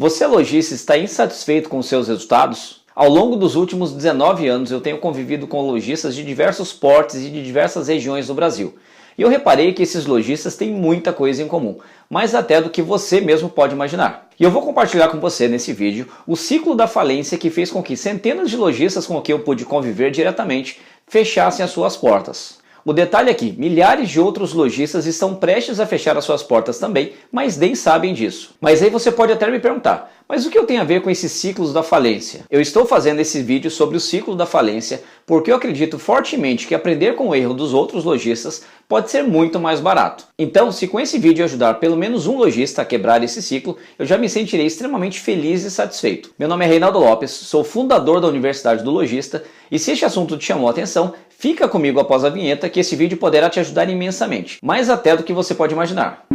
Você, lojista, está insatisfeito com os seus resultados? Ao longo dos últimos 19 anos eu tenho convivido com lojistas de diversos portes e de diversas regiões do Brasil. E eu reparei que esses lojistas têm muita coisa em comum, mais até do que você mesmo pode imaginar. E eu vou compartilhar com você nesse vídeo o ciclo da falência que fez com que centenas de lojistas com quem eu pude conviver diretamente fechassem as suas portas. O detalhe é que milhares de outros lojistas estão prestes a fechar as suas portas também, mas nem sabem disso. Mas aí você pode até me perguntar, mas o que eu tenho a ver com esses ciclos da falência? Eu estou fazendo esse vídeo sobre o ciclo da falência porque eu acredito fortemente que aprender com o erro dos outros lojistas pode ser muito mais barato. Então, se com esse vídeo ajudar pelo menos um lojista a quebrar esse ciclo, eu já me sentirei extremamente feliz e satisfeito. Meu nome é Reinaldo Lopes, sou fundador da Universidade do Lojista, e se este assunto te chamou a atenção, fica comigo após a vinheta que esse vídeo poderá te ajudar imensamente, mais até do que você pode imaginar.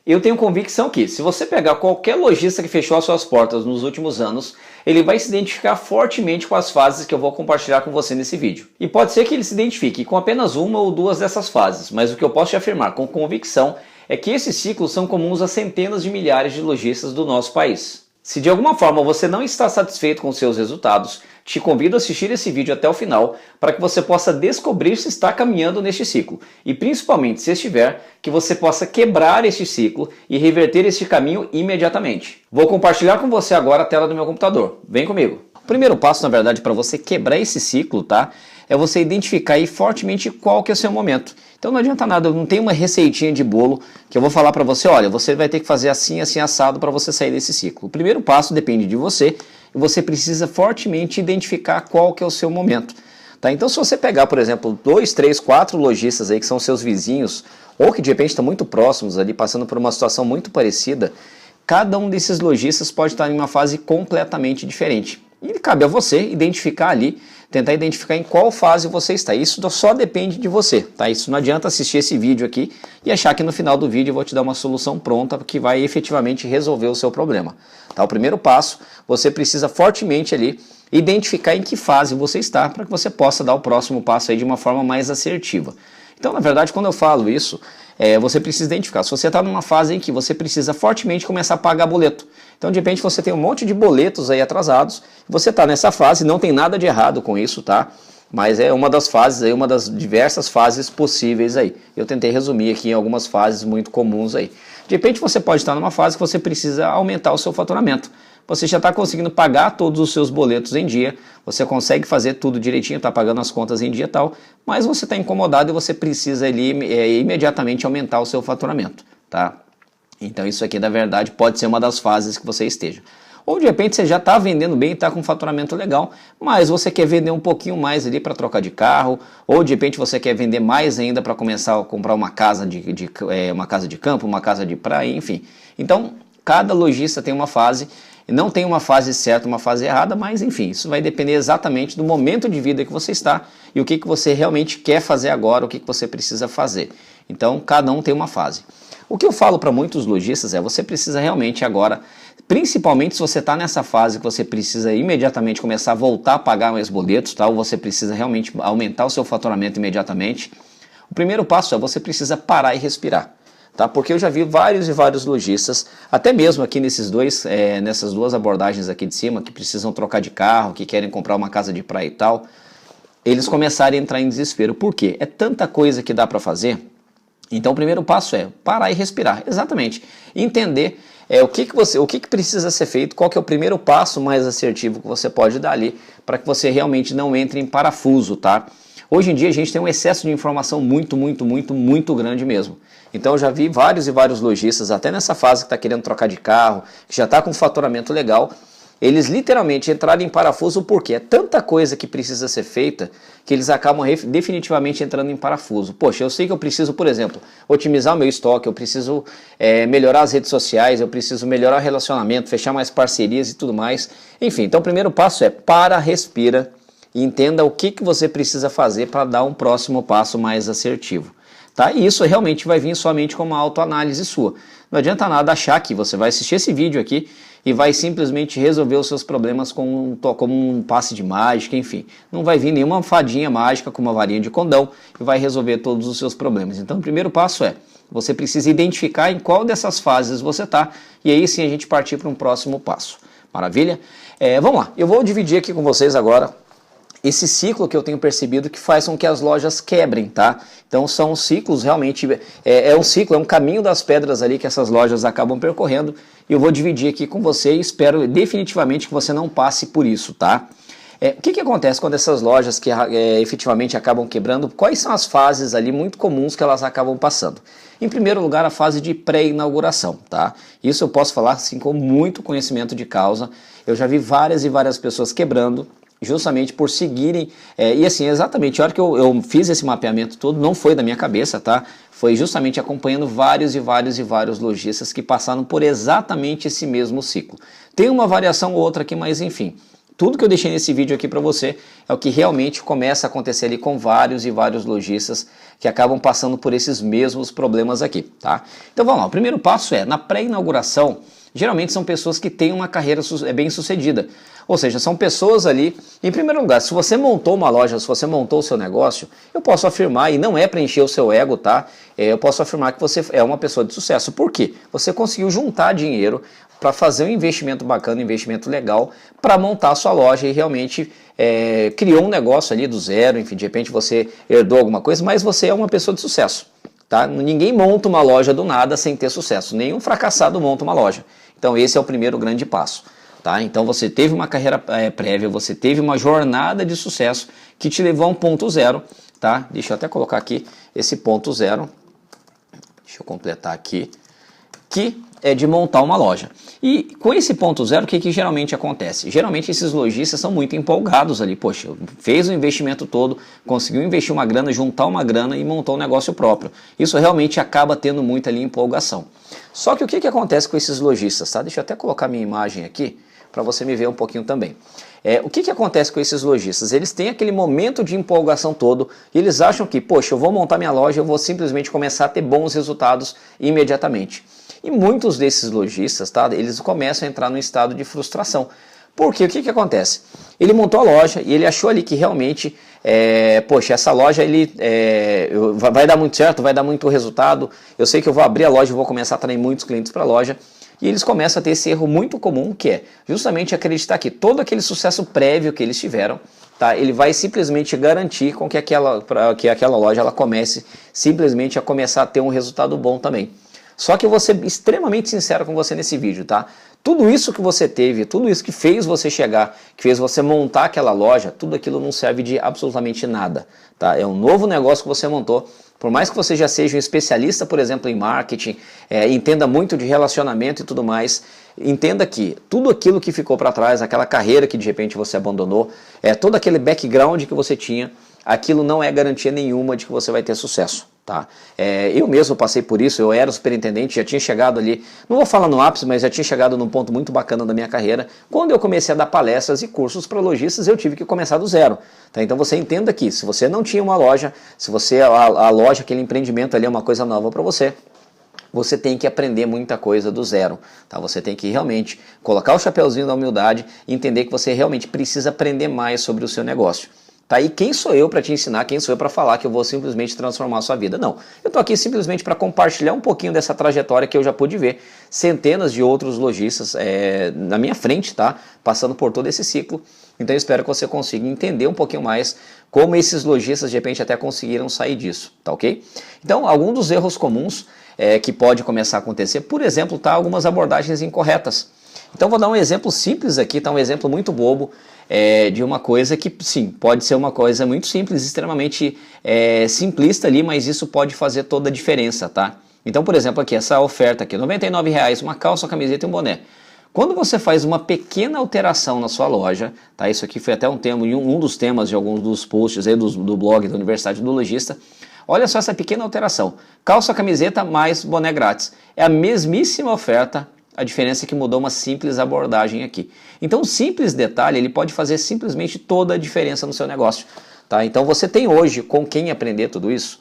Eu tenho convicção que, se você pegar qualquer lojista que fechou as suas portas nos últimos anos, ele vai se identificar fortemente com as fases que eu vou compartilhar com você nesse vídeo. E pode ser que ele se identifique com apenas uma ou duas dessas fases, mas o que eu posso te afirmar com convicção é que esses ciclos são comuns a centenas de milhares de lojistas do nosso país. Se de alguma forma você não está satisfeito com seus resultados, te convido a assistir esse vídeo até o final para que você possa descobrir se está caminhando neste ciclo e principalmente se estiver, que você possa quebrar este ciclo e reverter este caminho imediatamente. Vou compartilhar com você agora a tela do meu computador. Vem comigo. O primeiro passo, na verdade, para você quebrar esse ciclo, tá? É você identificar aí fortemente qual que é o seu momento. Então não adianta nada, eu não tenho uma receitinha de bolo que eu vou falar para você, olha, você vai ter que fazer assim, assim, assado para você sair desse ciclo. O primeiro passo depende de você e você precisa fortemente identificar qual que é o seu momento. Tá? Então se você pegar, por exemplo, 2, 3, 4 lojistas aí que são seus vizinhos ou que de repente estão muito próximos ali, passando por uma situação muito parecida, cada um desses lojistas pode estar em uma fase completamente diferente. E cabe a você identificar ali, tentar identificar em qual fase você está. Isso só depende de você, tá? Isso não adianta assistir esse vídeo aqui e achar que no final do vídeo eu vou te dar uma solução pronta que vai efetivamente resolver o seu problema. Tá? O primeiro passo, você precisa fortemente ali identificar em que fase você está para que você possa dar o próximo passo aí de uma forma mais assertiva. Então, na verdade, quando eu falo isso, você precisa identificar. Se você está numa fase em que você precisa fortemente começar a pagar boleto. Então, de repente, você tem um monte de boletos aí atrasados. Você está nessa fase, não tem nada de errado com isso, tá? Mas é uma das fases aí, uma das diversas fases possíveis aí. Eu tentei resumir aqui em algumas fases muito comuns aí. De repente, você pode estar numa fase que você precisa aumentar o seu faturamento. Você já está conseguindo pagar todos os seus boletos em dia, você consegue fazer tudo direitinho, está pagando as contas em dia e tal, mas você está incomodado e você precisa ali imediatamente aumentar o seu faturamento, tá? Então isso aqui, na verdade, pode ser uma das fases que você esteja. Ou de repente você já está vendendo bem e está com um faturamento legal, mas você quer vender um pouquinho mais ali para trocar de carro, ou de repente você quer vender mais ainda para começar a comprar uma casa uma casa de campo, uma casa de praia, enfim. Então, cada lojista tem uma fase. Não tem uma fase certa, uma fase errada, mas enfim, isso vai depender exatamente do momento de vida que você está e o que você realmente quer fazer agora, o que você precisa fazer. Então, cada um tem uma fase. O que eu falo para muitos lojistas você precisa realmente agora, principalmente se você está nessa fase que você precisa imediatamente começar a voltar a pagar mais boletos, tá? Ou você precisa realmente aumentar o seu faturamento imediatamente, o primeiro passo é você precisa parar e respirar. Tá? Porque eu já vi vários e vários lojistas, até mesmo aqui nessas duas abordagens aqui de cima, que precisam trocar de carro, que querem comprar uma casa de praia e tal, eles começarem a entrar em desespero. Por quê? É tanta coisa que dá para fazer. Então o primeiro passo é parar e respirar, exatamente. Entender o que precisa ser feito, qual que é o primeiro passo mais assertivo que você pode dar ali, para que você realmente não entre em parafuso, tá? Hoje em dia a gente tem um excesso de informação muito grande mesmo. Então eu já vi vários e vários lojistas, até nessa fase que está querendo trocar de carro, que já está com um faturamento legal, eles literalmente entraram em parafuso porque é tanta coisa que precisa ser feita que eles acabam definitivamente entrando em parafuso. Poxa, eu sei que eu preciso, por exemplo, otimizar o meu estoque, eu preciso melhorar as redes sociais, eu preciso melhorar o relacionamento, fechar mais parcerias e tudo mais. Enfim, então o primeiro passo é para, respira e entenda o que você precisa fazer para dar um próximo passo mais assertivo. tá? E isso realmente vai vir somente com uma autoanálise sua. Não adianta nada achar que você vai assistir esse vídeo aqui e vai simplesmente resolver os seus problemas como um passe de mágica, enfim. Não vai vir nenhuma fadinha mágica com uma varinha de condão e vai resolver todos os seus problemas. Então o primeiro passo é, você precisa identificar em qual dessas fases você está e aí sim a gente partir para um próximo passo. Maravilha? Vamos lá, eu vou dividir aqui com vocês agora esse ciclo que eu tenho percebido que faz com que as lojas quebrem, tá? Então são ciclos realmente, é um ciclo, é um caminho das pedras ali que essas lojas acabam percorrendo e eu vou dividir aqui com você e espero definitivamente que você não passe por isso, tá? O que acontece quando essas lojas que efetivamente acabam quebrando, quais são as fases ali muito comuns que elas acabam passando? Em primeiro lugar, a fase de pré-inauguração, tá? Isso eu posso falar assim com muito conhecimento de causa, eu já vi várias e várias pessoas quebrando, justamente por seguirem, e assim, exatamente, a hora que eu fiz esse mapeamento todo, não foi da minha cabeça, tá? Foi justamente acompanhando vários lojistas que passaram por exatamente esse mesmo ciclo. Tem uma variação ou outra aqui, mas enfim, tudo que eu deixei nesse vídeo aqui para você é o que realmente começa a acontecer ali com vários lojistas que acabam passando por esses mesmos problemas aqui, tá? Então vamos lá, o primeiro passo na pré-inauguração, geralmente são pessoas que têm uma carreira bem sucedida. Ou seja, são pessoas ali, em primeiro lugar, se você montou uma loja, se você montou o seu negócio, eu posso afirmar, e não é para encher o seu ego, tá? Eu posso afirmar que você é uma pessoa de sucesso. Por quê? Você conseguiu juntar dinheiro para fazer um investimento bacana, um investimento legal, para montar a sua loja e realmente criou um negócio ali do zero, enfim, de repente você herdou alguma coisa, mas você é uma pessoa de sucesso. Tá? Ninguém monta uma loja do nada sem ter sucesso, nenhum fracassado monta uma loja. Então esse é o primeiro grande passo. Tá? Então você teve uma carreira prévia, você teve uma jornada de sucesso que te levou a um ponto zero. Tá? Deixa eu até colocar aqui esse ponto zero. Deixa eu completar aqui. Que é de montar uma loja. E com esse ponto zero, o que geralmente acontece? Geralmente esses lojistas são muito empolgados ali. Poxa, fez o investimento todo, conseguiu investir uma grana, juntar uma grana e montou um negócio próprio. Isso realmente acaba tendo muita ali empolgação. Só que o que acontece com esses lojistas? Tá? Deixa eu até colocar minha imagem aqui para você me ver um pouquinho também. O que acontece com esses lojistas? Eles têm aquele momento de empolgação todo e eles acham que, poxa, eu vou montar minha loja, eu vou simplesmente começar a ter bons resultados imediatamente. E muitos desses lojistas, tá, eles começam a entrar num estado de frustração. Porque o que acontece? Ele montou a loja e ele achou ali que realmente, poxa, essa loja vai dar muito certo, vai dar muito resultado, eu sei que eu vou abrir a loja e vou começar a atrair muitos clientes para a loja. E eles começam a ter esse erro muito comum, que é justamente acreditar que todo aquele sucesso prévio que eles tiveram, tá, ele vai simplesmente garantir com que aquela loja ela comece simplesmente a começar a ter um resultado bom também. Só que eu vou ser extremamente sincero com você nesse vídeo, tá? Tudo isso que você teve, tudo isso que fez você chegar, que fez você montar aquela loja, tudo aquilo não serve de absolutamente nada, tá? É um novo negócio que você montou. Por mais que você já seja um especialista, por exemplo, em marketing, entenda muito de relacionamento e tudo mais, entenda que tudo aquilo que ficou para trás, aquela carreira que de repente você abandonou, todo aquele background que você tinha, aquilo não é garantia nenhuma de que você vai ter sucesso. Tá? Eu mesmo passei por isso, eu era superintendente, já tinha chegado ali, não vou falar no ápice, mas já tinha chegado num ponto muito bacana da minha carreira. Quando eu comecei a dar palestras e cursos para lojistas, eu tive que começar do zero. Tá? Então você entenda que se você não tinha uma loja, se você a loja, aquele empreendimento ali é uma coisa nova para você, você tem que aprender muita coisa do zero. Tá? Você tem que realmente colocar o chapeuzinho da humildade e entender que você realmente precisa aprender mais sobre o seu negócio. Tá? E quem sou eu para te ensinar, quem sou eu para falar que eu vou simplesmente transformar a sua vida? Não, eu estou aqui simplesmente para compartilhar um pouquinho dessa trajetória que eu já pude ver centenas de outros lojistas na minha frente, tá? Passando por todo esse ciclo. Então eu espero que você consiga entender um pouquinho mais como esses lojistas de repente até conseguiram sair disso, tá ok? Então, alguns dos erros comuns que pode começar a acontecer, por exemplo, tá? Algumas abordagens incorretas. Então vou dar um exemplo simples aqui, tá? Um exemplo muito bobo de uma coisa que sim, pode ser uma coisa muito simples, extremamente simplista ali, mas isso pode fazer toda a diferença, tá? Então, por exemplo, aqui essa oferta aqui, R$ 99,00, uma calça, uma camiseta e um boné. Quando você faz uma pequena alteração na sua loja, tá? Isso aqui foi até um dos temas de alguns dos posts aí do blog da Universidade do Lojista. Olha só essa pequena alteração, calça, camiseta mais boné grátis. É a mesmíssima oferta, a diferença é que mudou uma simples abordagem aqui. Então um simples detalhe ele pode fazer simplesmente toda a diferença no seu negócio. Tá? Então você tem hoje com quem aprender tudo isso?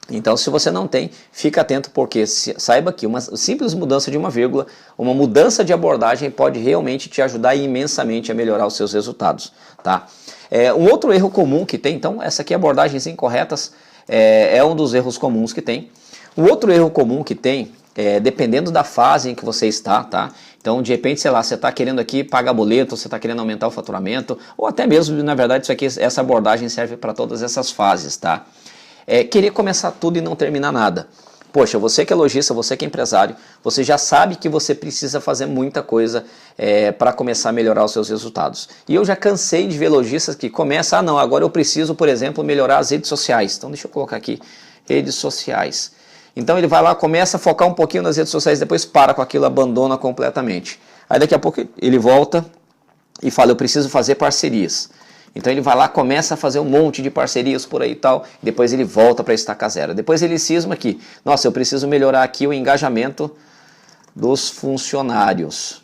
Então, se você não tem, fica atento, porque saiba que uma simples mudança de uma vírgula, uma mudança de abordagem pode realmente te ajudar imensamente a melhorar os seus resultados, tá? Um outro erro comum que tem, então, essa aqui, abordagens incorretas, é um dos erros comuns que tem. O outro erro comum que tem, dependendo da fase em que você está, tá? Então, de repente, sei lá, você está querendo aqui pagar boleto, você está querendo aumentar o faturamento, ou até mesmo, na verdade, essa abordagem serve para todas essas fases, tá? Querer começar tudo e não terminar nada. Poxa, você que é lojista, você que é empresário, você já sabe que você precisa fazer muita coisa para começar a melhorar os seus resultados. E eu já cansei de ver lojistas que começam, não, agora eu preciso, por exemplo, melhorar as redes sociais. Então deixa eu colocar aqui, redes sociais. Então ele vai lá, começa a focar um pouquinho nas redes sociais, depois para com aquilo, abandona completamente. Aí daqui a pouco ele volta e fala, eu preciso fazer parcerias. Então ele vai lá, começa a fazer um monte de parcerias por aí e tal, depois ele volta para estaca zero. Depois ele cisma aqui, nossa, eu preciso melhorar aqui o engajamento dos funcionários.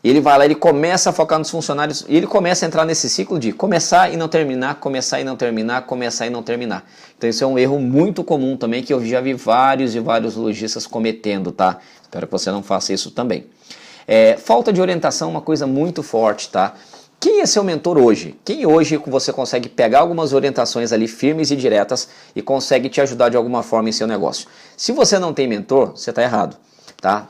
E ele vai lá, ele começa a focar nos funcionários, e ele começa a entrar nesse ciclo de começar e não terminar, começar e não terminar, começar e não terminar. Então isso é um erro muito comum também, que eu já vi vários e vários lojistas cometendo, tá? Espero que você não faça isso também. Falta de orientação é uma coisa muito forte, tá? Quem é seu mentor hoje? Quem hoje você consegue pegar algumas orientações ali firmes e diretas e consegue te ajudar de alguma forma em seu negócio? Se você não tem mentor, você está errado. Tá?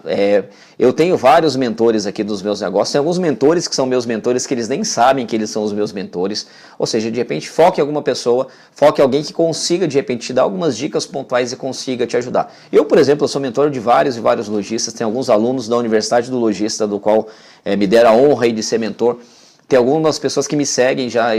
Eu tenho vários mentores aqui dos meus negócios, tem alguns mentores que são meus mentores que eles nem sabem que eles são os meus mentores, ou seja, de repente foque em alguma pessoa, foque em alguém que consiga de repente te dar algumas dicas pontuais e consiga te ajudar. Eu, por exemplo, eu sou mentor de vários e vários lojistas, tenho alguns alunos da Universidade do Lojista, do qual me deram a honra aí de ser mentor. Tem algumas pessoas que me seguem já,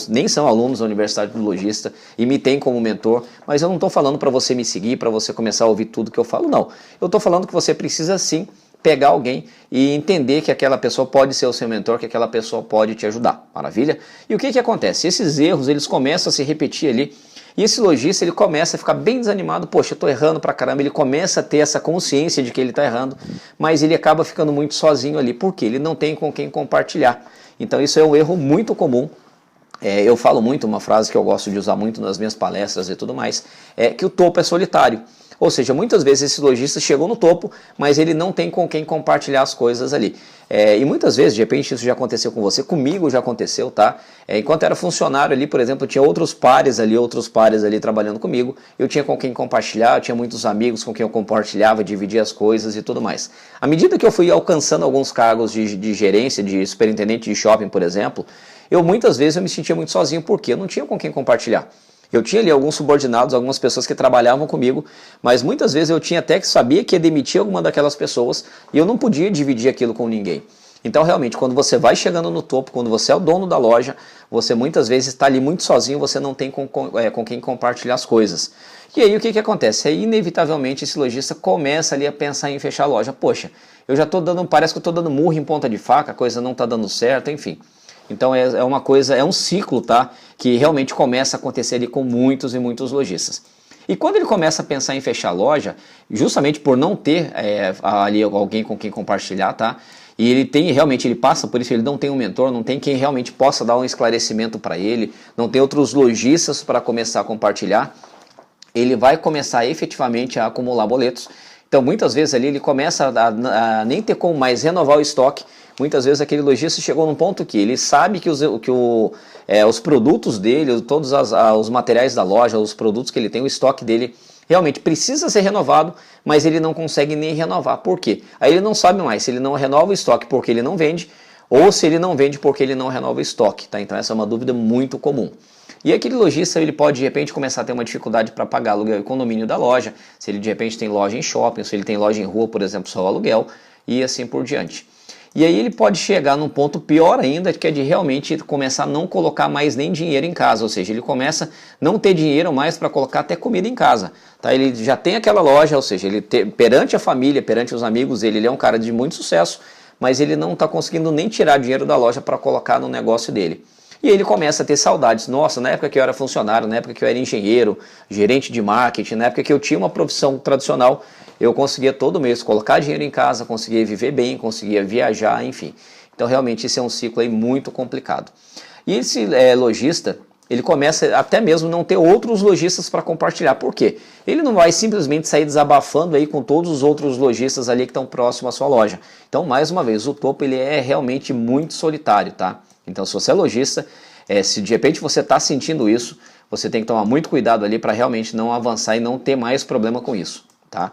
nem são alunos da Universidade do Lojista e me têm como mentor, mas eu não estou falando para você me seguir, para você começar a ouvir tudo que eu falo, não. Eu estou falando que você precisa sim pegar alguém e entender que aquela pessoa pode ser o seu mentor, que aquela pessoa pode te ajudar, maravilha? E o que acontece? Esses erros, eles começam a se repetir ali, e esse lojista, ele começa a ficar bem desanimado, poxa, eu estou errando pra caramba, ele começa a ter essa consciência de que ele está errando, mas ele acaba ficando muito sozinho ali, porque ele não tem com quem compartilhar. Então isso é um erro muito comum. Eu falo muito, uma frase que eu gosto de usar muito nas minhas palestras e tudo mais, é que o topo é solitário. Ou seja, muitas vezes esse lojista chegou no topo, mas ele não tem com quem compartilhar as coisas ali. E muitas vezes, de repente, isso já aconteceu com você, comigo já aconteceu, tá? Enquanto era funcionário ali, por exemplo, eu tinha outros pares ali trabalhando comigo, eu tinha com quem compartilhar, eu tinha muitos amigos com quem eu compartilhava, dividia as coisas e tudo mais. À medida que eu fui alcançando alguns cargos de gerência, de superintendente de shopping, por exemplo, muitas vezes eu me sentia muito sozinho, porque eu não tinha com quem compartilhar. Eu tinha ali alguns subordinados, algumas pessoas que trabalhavam comigo, mas muitas vezes eu tinha até que sabia que ia demitir alguma daquelas pessoas e eu não podia dividir aquilo com ninguém. Então realmente, quando você vai chegando no topo, quando você é o dono da loja, você muitas vezes está ali muito sozinho, você não tem com quem compartilhar as coisas. E aí o que acontece? Aí inevitavelmente esse lojista começa ali a pensar em fechar a loja. Poxa, eu já estou dando, parece que eu estou dando murro em ponta de faca, a coisa não está dando certo, enfim. Então uma coisa, é um ciclo, tá? Que realmente começa a acontecer ali com muitos e muitos lojistas. E quando ele começa a pensar em fechar a loja, justamente por não ter ali alguém com quem compartilhar, tá? E ele passa por isso, ele não tem um mentor, não tem quem realmente possa dar um esclarecimento para ele, não tem outros lojistas para começar a compartilhar, ele vai começar efetivamente a acumular boletos. Então muitas vezes ali ele começa a nem ter como mais renovar o estoque. Muitas vezes aquele lojista chegou num ponto que ele sabe que os produtos dele, todos os materiais da loja, os produtos que ele tem, o estoque dele realmente precisa ser renovado, mas ele não consegue nem renovar. Por quê? Aí ele não sabe mais se ele não renova o estoque porque ele não vende, ou se ele não vende porque ele não renova o estoque. Tá? Então essa é uma dúvida muito comum. E aquele lojista, ele pode de repente começar a ter uma dificuldade para pagar aluguel e condomínio da loja, se ele de repente tem loja em shopping, se ele tem loja em rua, por exemplo, só aluguel, e assim por diante. E aí ele pode chegar num ponto pior ainda, que é de realmente começar a não colocar mais nem dinheiro em casa, ou seja, ele começa a não ter dinheiro mais para colocar até comida em casa. Tá? Ele já tem aquela loja, ou seja, perante a família, perante os amigos dele, ele é um cara de muito sucesso, mas ele não está conseguindo nem tirar dinheiro da loja para colocar no negócio dele. E aí ele começa a ter saudades. Nossa, na época que eu era funcionário, na época que eu era engenheiro, gerente de marketing, na época que eu tinha uma profissão tradicional, eu conseguia todo mês colocar dinheiro em casa, conseguia viver bem, conseguia viajar, enfim. Então realmente esse é um ciclo aí muito complicado. E esse lojista, ele começa até mesmo não ter outros lojistas para compartilhar. Por quê? Ele não vai simplesmente sair desabafando aí com todos os outros lojistas ali que estão próximos à sua loja. Então, mais uma vez, o topo ele é realmente muito solitário, tá? Então, se você é lojista, se de repente você está sentindo isso, você tem que tomar muito cuidado ali para realmente não avançar e não ter mais problema com isso, tá?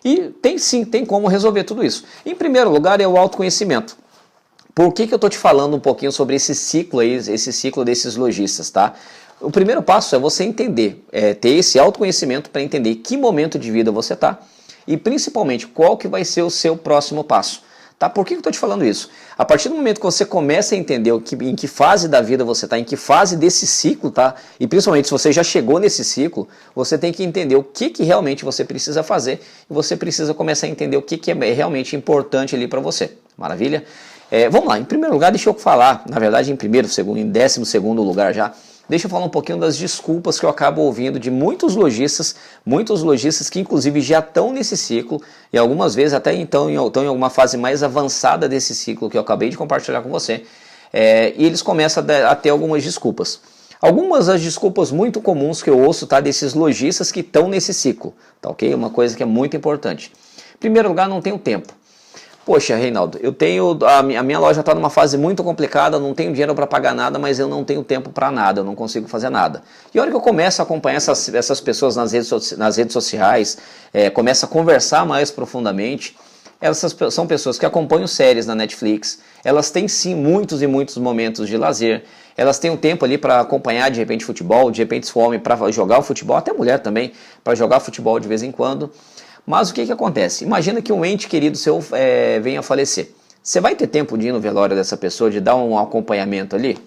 E tem como resolver tudo isso. Em primeiro lugar é o autoconhecimento. Por que eu estou te falando um pouquinho sobre esse ciclo aí, esse ciclo desses lojistas, tá? O primeiro passo é você entender, ter esse autoconhecimento para entender que momento de vida você está e principalmente qual que vai ser o seu próximo passo. Tá? Por que eu estou te falando isso? A partir do momento que você começa a entender em que fase da vida você está, em que fase desse ciclo, tá? E principalmente se você já chegou nesse ciclo, você tem que entender o que realmente você precisa fazer e você precisa começar a entender o que é realmente importante ali para você. Maravilha? Vamos lá, em primeiro lugar, deixa eu falar, na verdade em primeiro, segundo, em 12º lugar já, deixa eu falar um pouquinho das desculpas que eu acabo ouvindo de muitos lojistas que inclusive já estão nesse ciclo e algumas vezes até então estão em alguma fase mais avançada desse ciclo que eu acabei de compartilhar com você, e eles começam a ter algumas desculpas. Algumas das desculpas muito comuns que eu ouço, tá, desses lojistas que estão nesse ciclo, tá ok? Uma coisa que é muito importante. Em primeiro lugar, não tenho tempo. Poxa, Reinaldo, a minha loja está numa fase muito complicada, não tenho dinheiro para pagar nada, mas eu não tenho tempo para nada, eu não consigo fazer nada. E a hora que eu começo a acompanhar essas pessoas nas redes sociais, começo a conversar mais profundamente, essas são pessoas que acompanham séries na Netflix, elas têm sim muitos e muitos momentos de lazer, elas têm um tempo ali para acompanhar de repente futebol, de repente se for homem para jogar o futebol, até mulher também, para jogar futebol de vez em quando. Mas o que acontece? Imagina que um ente querido seu venha a falecer. Você vai ter tempo de ir no velório dessa pessoa, de dar um acompanhamento ali?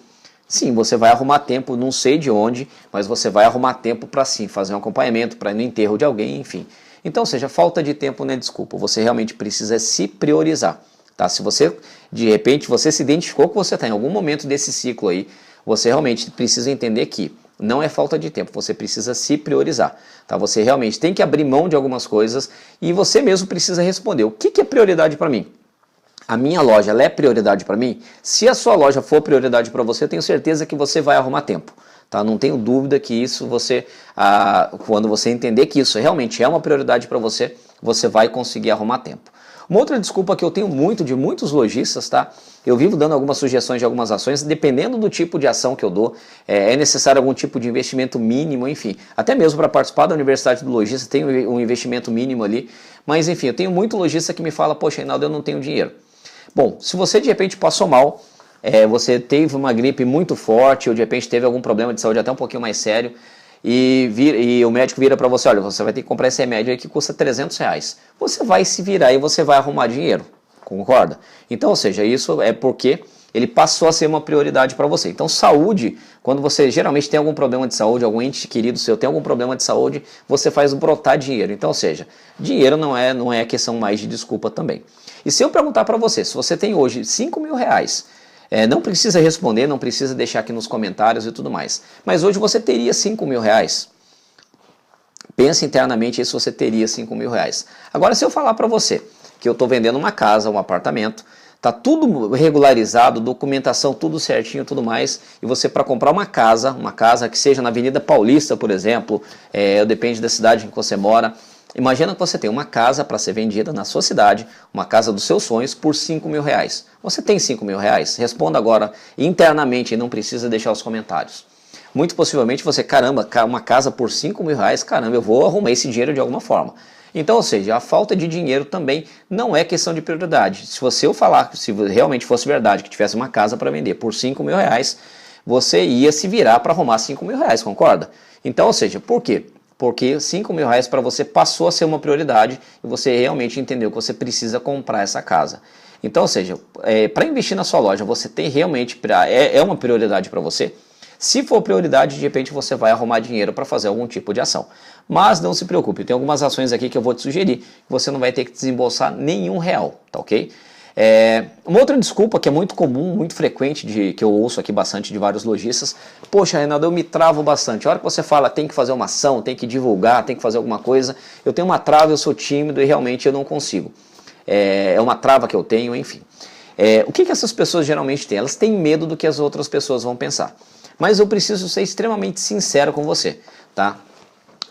Sim, você vai arrumar tempo, não sei de onde, mas você vai arrumar tempo para sim fazer um acompanhamento, para ir no enterro de alguém, enfim. Então, ou seja, falta de tempo não é desculpa, você realmente precisa se priorizar. Tá? Se você, de repente, você se identificou que você está em algum momento desse ciclo aí, você realmente precisa entender que não é falta de tempo, você precisa se priorizar. Tá? Você realmente tem que abrir mão de algumas coisas e você mesmo precisa responder. O que é prioridade para mim? A minha loja, ela é prioridade para mim? Se a sua loja for prioridade para você, eu tenho certeza que você vai arrumar tempo. Tá? Não tenho dúvida que isso quando você entender que isso realmente é uma prioridade para você, você vai conseguir arrumar tempo. Uma outra desculpa que eu tenho muito de muitos lojistas, tá? Eu vivo dando algumas sugestões de algumas ações, dependendo do tipo de ação que eu dou, é necessário algum tipo de investimento mínimo, enfim. Até mesmo para participar da Universidade do Lojista tem um investimento mínimo ali, mas enfim, eu tenho muito lojista que me fala, poxa, Reinaldo, eu não tenho dinheiro. Bom, se você de repente passou mal, você teve uma gripe muito forte, ou de repente teve algum problema de saúde até um pouquinho mais sério, e o médico vira para você, olha, você vai ter que comprar esse remédio aí que custa R$300. Você vai se virar e você vai arrumar dinheiro, concorda? Então, ou seja, isso é porque ele passou a ser uma prioridade para você. Então, saúde, quando você geralmente tem algum problema de saúde, algum ente querido seu tem algum problema de saúde, você faz brotar dinheiro. Então, ou seja, dinheiro não é questão mais de desculpa também. E se eu perguntar para você, se você tem hoje R$5.000, não precisa responder, não precisa deixar aqui nos comentários e tudo mais. Mas hoje você teria R$5.000. Pensa internamente se você teria R$5.000. Agora, se eu falar para você que eu estou vendendo uma casa, um apartamento, tá tudo regularizado, documentação tudo certinho, tudo mais, e você para comprar uma casa que seja na Avenida Paulista, por exemplo, depende da cidade em que você mora. Imagina que você tem uma casa para ser vendida na sua cidade, uma casa dos seus sonhos por R$5.000. Você tem R$5.000? Responda agora internamente e não precisa deixar os comentários. Muito possivelmente você, caramba, uma casa por R$5.000, caramba, eu vou arrumar esse dinheiro de alguma forma. Então, ou seja, a falta de dinheiro também não é questão de prioridade. Se eu falar, se realmente fosse verdade que tivesse uma casa para vender por R$5.000, você ia se virar para arrumar R$5.000, concorda? Então, ou seja, por quê? Porque R$5.000 para você passou a ser uma prioridade e você realmente entendeu que você precisa comprar essa casa. Então, ou seja, para investir na sua loja, você tem realmente, é uma prioridade para você? Se for prioridade, de repente você vai arrumar dinheiro para fazer algum tipo de ação. Mas não se preocupe, tem algumas ações aqui que eu vou te sugerir, que você não vai ter que desembolsar nenhum real, tá ok? Uma outra desculpa que é muito comum, muito frequente, que eu ouço aqui bastante de vários lojistas, poxa, Reinaldo, eu me travo bastante. A hora que você fala tem que fazer uma ação, tem que divulgar, tem que fazer alguma coisa, eu tenho uma trava, eu sou tímido e realmente eu não consigo. É uma trava que eu tenho, enfim. O que essas pessoas geralmente têm? Elas têm medo do que as outras pessoas vão pensar. Mas eu preciso ser extremamente sincero com você, tá?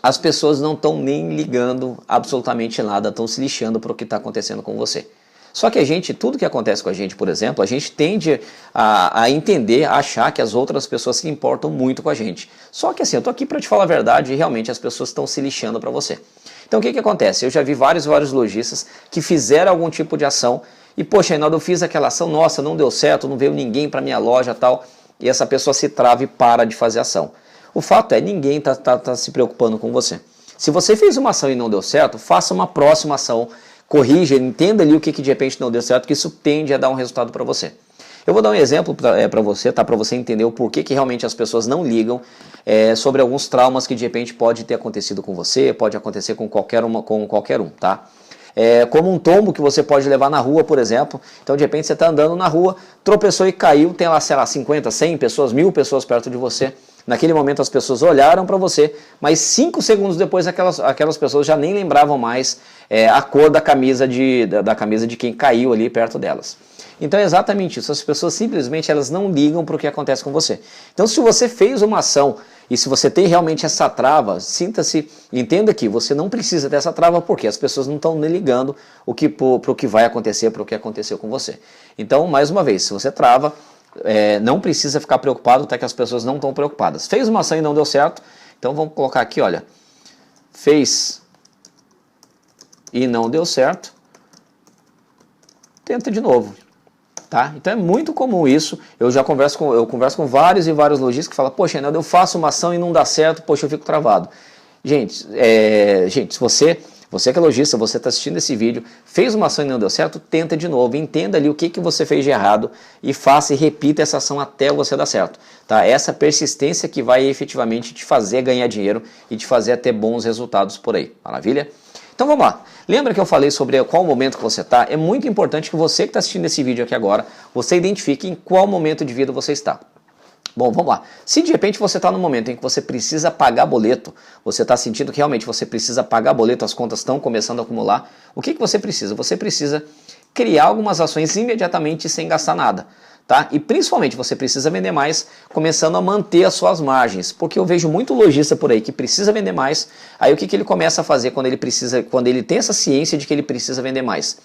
As pessoas não estão nem ligando absolutamente nada, estão se lixando para o que está acontecendo com você. Só que a gente, tudo que acontece com a gente, por exemplo, a gente tende a entender, a achar que as outras pessoas se importam muito com a gente. Só que assim, eu tô aqui para te falar a verdade e realmente as pessoas estão se lixando para você. Então o que acontece? Eu já vi vários lojistas que fizeram algum tipo de ação e, poxa, Reinaldo, eu fiz aquela ação, nossa, não deu certo, não veio ninguém para minha loja e tal, e essa pessoa se trava e para de fazer ação. O fato é, ninguém tá se preocupando com você. Se você fez uma ação e não deu certo, faça uma próxima ação, corrija, entenda ali o que de repente não deu certo, que isso tende a dar um resultado para você. Eu vou dar um exemplo para você, tá? Para você entender o porquê que realmente as pessoas não ligam sobre alguns traumas que de repente pode ter acontecido com você, pode acontecer com qualquer um, tá? Como um tombo que você pode levar na rua, por exemplo. Então, de repente, você está andando na rua, tropeçou e caiu, tem lá, sei lá, 50, 100 pessoas, 1000 pessoas perto de você. Naquele momento as pessoas olharam para você, mas 5 segundos depois aquelas pessoas já nem lembravam mais a cor da camisa de quem caiu ali perto delas. Então é exatamente isso, as pessoas simplesmente elas não ligam para o que acontece com você. Então se você fez uma ação e se você tem realmente essa trava, sinta-se, entenda que você não precisa dessa trava porque as pessoas não estão nem ligando para o que vai acontecer, para o que aconteceu com você. Então, mais uma vez, se você trava, não precisa ficar preocupado, até que as pessoas não estão preocupadas. Fez uma ação e não deu certo, então vamos colocar aqui, olha, fez e não deu certo, tenta de novo. Tá? Então é muito comum isso, eu converso com vários e vários lojistas que falam, poxa, Reinaldo, eu faço uma ação e não dá certo, poxa, eu fico travado. Gente, se você que é lojista, você está assistindo esse vídeo, fez uma ação e não deu certo, tenta de novo, entenda ali o que você fez de errado e faça e repita essa ação até você dar certo. Tá? Essa persistência que vai efetivamente te fazer ganhar dinheiro e te fazer ter bons resultados por aí. Maravilha? Então vamos lá. Lembra que eu falei sobre qual momento que você está? É muito importante que você que está assistindo esse vídeo aqui agora, você identifique em qual momento de vida você está. Bom, vamos lá. Se de repente você está no momento em que você precisa pagar boleto, você está sentindo que realmente você precisa pagar boleto, as contas estão começando a acumular, o que você precisa? Você precisa criar algumas ações imediatamente sem gastar nada. Tá? E principalmente você precisa vender mais, começando a manter as suas margens, porque eu vejo muito lojista por aí que precisa vender mais, aí o que ele começa a fazer quando ele tem essa ciência de que ele precisa vender mais?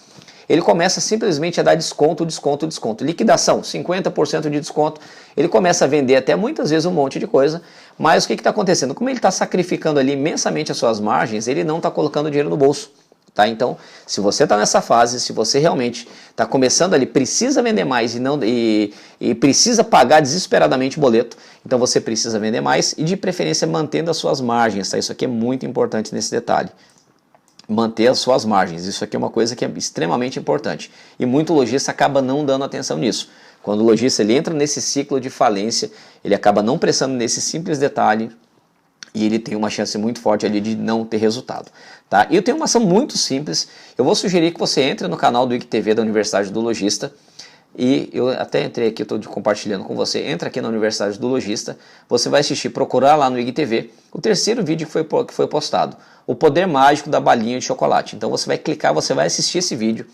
Ele começa simplesmente a dar desconto, liquidação, 50% de desconto, ele começa a vender até muitas vezes um monte de coisa, mas o que está acontecendo? Como ele está sacrificando ali imensamente as suas margens, ele não está colocando dinheiro no bolso. Tá? Então, se você está nessa fase, se você realmente está começando ali, precisa vender mais e precisa pagar desesperadamente o boleto, então você precisa vender mais e de preferência mantendo as suas margens. Tá? Isso aqui é muito importante nesse detalhe. Manter as suas margens, isso aqui é uma coisa que é extremamente importante e muito lojista acaba não dando atenção nisso. Quando o lojista ele entra nesse ciclo de falência, ele acaba não prestando nesse simples detalhe e ele tem uma chance muito forte ali de não ter resultado. Tá? E eu tenho uma ação muito simples, eu vou sugerir que você entre no canal do IGTV da Universidade do Lojista, e eu até entrei aqui, estou compartilhando com você, entra aqui na Universidade do Lojista, você vai assistir, procurar lá no IGTV, o terceiro vídeo que foi postado, o poder mágico da balinha de chocolate. Então você vai clicar, você vai assistir esse vídeo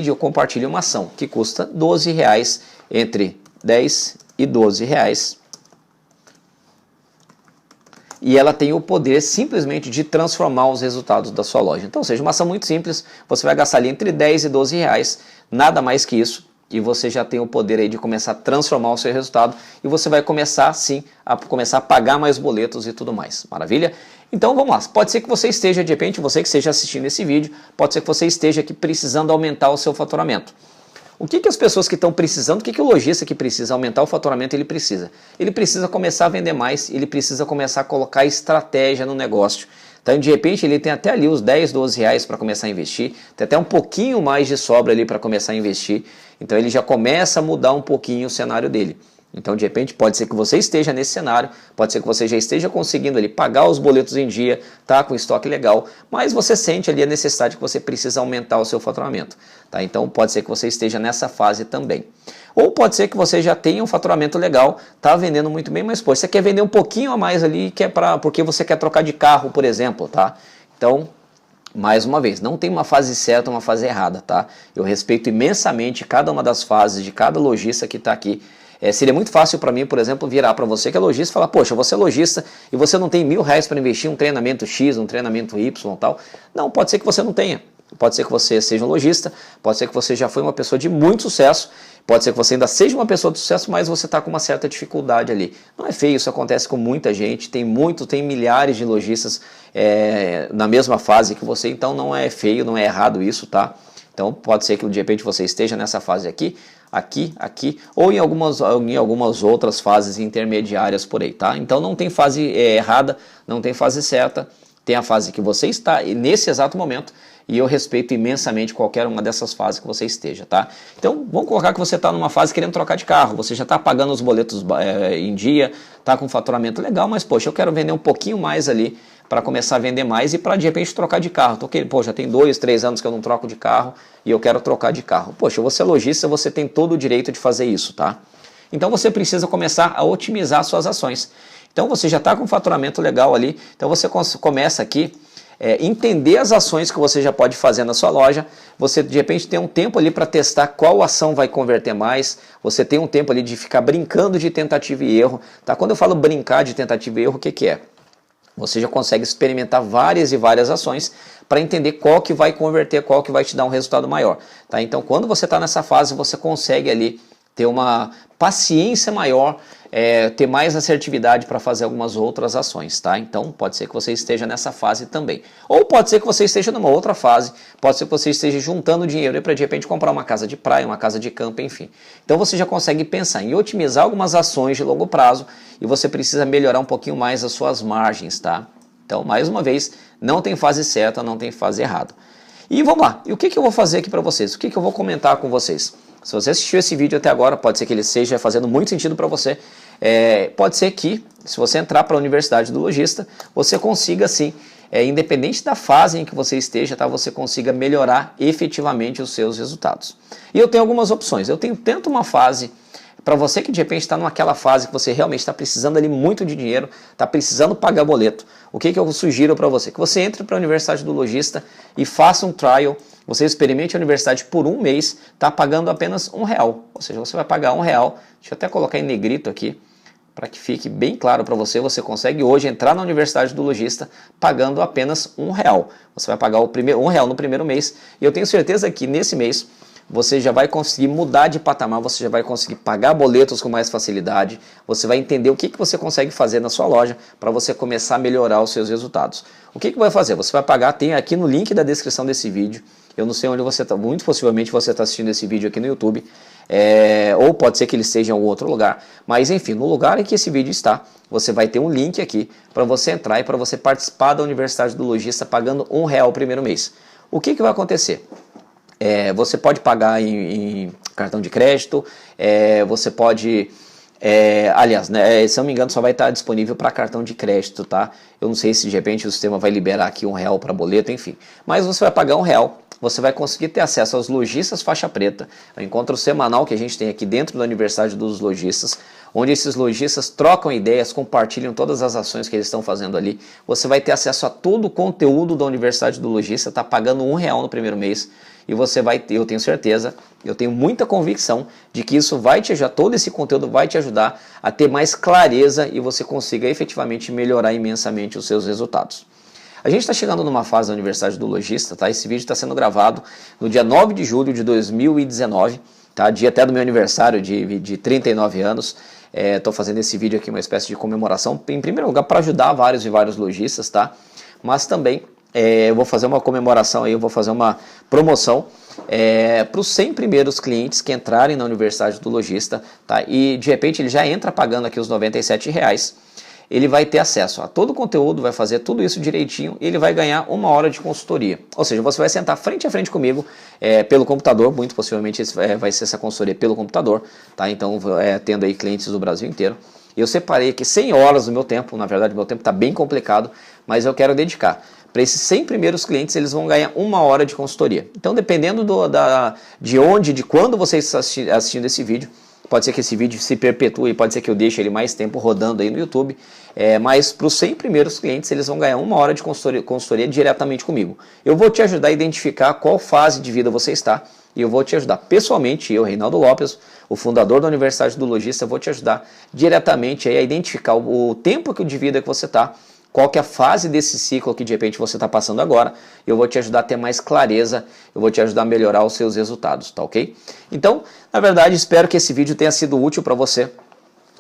eu compartilho uma ação que custa R$12, entre 10 e 12 reais, e ela tem o poder simplesmente de transformar os resultados da sua loja. Então, ou seja, uma ação muito simples, você vai gastar ali entre 10 e 12 reais, nada mais que isso, e você já tem o poder aí de começar a transformar o seu resultado, e você vai começar sim, a começar a pagar mais boletos e tudo mais. Maravilha? Então vamos lá, pode ser que você esteja, de repente, você que esteja assistindo esse vídeo, pode ser que você esteja aqui precisando aumentar o seu faturamento. O que as pessoas que estão precisando, o que o lojista que precisa aumentar o faturamento, ele precisa? Ele precisa começar a vender mais, ele precisa começar a colocar estratégia no negócio. Então, de repente, ele tem até ali os 10, 12 reais para começar a investir, tem até um pouquinho mais de sobra ali para começar a investir, então ele já começa a mudar um pouquinho o cenário dele. Então, de repente, pode ser que você esteja nesse cenário, pode ser que você já esteja conseguindo ali pagar os boletos em dia, tá com estoque legal, mas você sente ali a necessidade que você precisa aumentar o seu faturamento, tá? Então, pode ser que você esteja nessa fase também. Ou pode ser que você já tenha um faturamento legal, tá vendendo muito bem, mas pô, você quer vender um pouquinho a mais ali, porque você quer trocar de carro, por exemplo, tá? Então, mais uma vez, não tem uma fase certa, uma fase errada, tá? Eu respeito imensamente cada uma das fases de cada lojista que está aqui Seria muito fácil para mim, por exemplo, virar para você que é lojista e falar, poxa, você é lojista e você não tem R$1.000 para investir em um treinamento X, um treinamento Y e tal. Não, pode ser que você não tenha. Pode ser que você seja um lojista, pode ser que você já foi uma pessoa de muito sucesso, pode ser que você ainda seja uma pessoa de sucesso, mas você está com uma certa dificuldade ali. Não é feio, isso acontece com muita gente, tem milhares de lojistas na mesma fase que você, então não é feio, não é errado isso, tá? Então pode ser que de repente você esteja nessa fase aqui, ou em algumas outras fases intermediárias por aí, tá? Então não tem fase errada, não tem fase certa, tem a fase que você está nesse exato momento, e eu respeito imensamente qualquer uma dessas fases que você esteja, tá? Então, vamos colocar que você está numa fase querendo trocar de carro, você já está pagando os boletos em dia, está com faturamento legal, mas, poxa, eu quero vender um pouquinho mais ali para começar a vender mais e para, de repente, trocar de carro. Já tem 2, 3 anos que eu não troco de carro e eu quero trocar de carro. Poxa, você é lojista, você tem todo o direito de fazer isso, tá? Então, você precisa começar a otimizar suas ações. Então, você já está com faturamento legal ali, então você começa aqui entender as ações que você já pode fazer na sua loja. Você de repente tem um tempo ali para testar qual ação vai converter mais, você tem um tempo ali de ficar brincando de tentativa e erro, tá? Quando eu falo brincar de tentativa e erro, o que é? Você já consegue experimentar várias e várias ações para entender qual que vai converter, qual que vai te dar um resultado maior, tá? Então quando você está nessa fase, você consegue ali ter uma paciência maior, ter mais assertividade para fazer algumas outras ações, tá? Então pode ser que você esteja nessa fase também. Ou pode ser que você esteja numa outra fase, pode ser que você esteja juntando dinheiro para de repente comprar uma casa de praia, uma casa de campo, enfim. Então você já consegue pensar em otimizar algumas ações de longo prazo e você precisa melhorar um pouquinho mais as suas margens, tá? Então, mais uma vez, não tem fase certa, não tem fase errada. E vamos lá, e o que eu vou fazer aqui para vocês? O que eu vou comentar com vocês? Se você assistiu esse vídeo até agora, pode ser que ele esteja fazendo muito sentido para você. Pode ser que, se você entrar para a Universidade do Lojista, você consiga sim, independente da fase em que você esteja, tá, você consiga melhorar efetivamente os seus resultados. E eu tenho algumas opções. Eu tenho tanto uma fase, para você que de repente está naquela fase que você realmente está precisando ali muito de dinheiro, está precisando pagar boleto, o que eu sugiro para você? Que você entre para a Universidade do Lojista e faça um trial. Você experimente a universidade por um mês, está pagando apenas R$1. Ou seja, você vai pagar R$1. Deixa eu até colocar em negrito aqui, para que fique bem claro para você. Você consegue hoje entrar na Universidade do Lojista pagando apenas R$1. Você vai pagar R$1 no primeiro mês. E eu tenho certeza que nesse mês você já vai conseguir mudar de patamar, você já vai conseguir pagar boletos com mais facilidade, você vai entender o que você consegue fazer na sua loja para você começar a melhorar os seus resultados. O que vai fazer? Você vai pagar, tem aqui no link da descrição desse vídeo, eu não sei onde você está, muito possivelmente você está assistindo esse vídeo aqui no YouTube, ou pode ser que ele esteja em algum outro lugar, mas enfim, no lugar em que esse vídeo está, você vai ter um link aqui para você entrar e para você participar da Universidade do Lojista pagando R$1 o primeiro mês. O que vai acontecer? Você pode pagar em cartão de crédito, você pode, aliás, né, se eu não me engano só vai estar disponível para cartão de crédito, tá? Eu não sei se de repente o sistema vai liberar aqui R$1 para boleto, enfim. Mas você vai pagar R$1, você vai conseguir ter acesso aos lojistas faixa preta, o encontro semanal que a gente tem aqui dentro da Universidade dos Lojistas, onde esses lojistas trocam ideias, compartilham todas as ações que eles estão fazendo ali. Você vai ter acesso a todo o conteúdo da Universidade do Lojista, tá pagando R$1 no primeiro mês. E você vai ter, eu tenho certeza, eu tenho muita convicção de que isso vai te ajudar, todo esse conteúdo vai te ajudar a ter mais clareza e você consiga efetivamente melhorar imensamente os seus resultados. A gente está chegando numa fase da Universidade do Lojista, tá? Esse vídeo está sendo gravado no dia 9 de julho de 2019, tá? Dia até do meu aniversário de 39 anos. Estou fazendo esse vídeo aqui, uma espécie de comemoração, em primeiro lugar para ajudar vários e vários lojistas, tá? Mas também eu vou fazer uma comemoração aí, eu vou fazer uma promoção para os 100 primeiros clientes que entrarem na Universidade do Lojista, tá? E de repente ele já entra pagando aqui os R$97, ele vai ter acesso a todo o conteúdo, vai fazer tudo isso direitinho e ele vai ganhar 1 hora de consultoria. Ou seja, você vai sentar frente a frente comigo pelo computador, muito possivelmente vai ser essa consultoria pelo computador, tá? Então tendo aí clientes do Brasil inteiro. Eu separei aqui 100 horas do meu tempo, na verdade meu tempo está bem complicado, mas eu quero dedicar. Para esses 100 primeiros clientes, eles vão ganhar 1 hora de consultoria. Então, dependendo de quando você está assistindo esse vídeo, pode ser que esse vídeo se perpetue, pode ser que eu deixe ele mais tempo rodando aí no YouTube, mas para os 100 primeiros clientes, eles vão ganhar 1 hora de consultoria diretamente comigo. Eu vou te ajudar a identificar qual fase de vida você está, e eu vou te ajudar pessoalmente, eu, Reinaldo Lopes, o fundador da Universidade do Lojista, vou te ajudar diretamente aí a identificar o tempo de vida que você está, qual que é a fase desse ciclo que de repente você está passando agora, eu vou te ajudar a ter mais clareza, eu vou te ajudar a melhorar os seus resultados, tá ok? Então, na verdade, espero que esse vídeo tenha sido útil para você,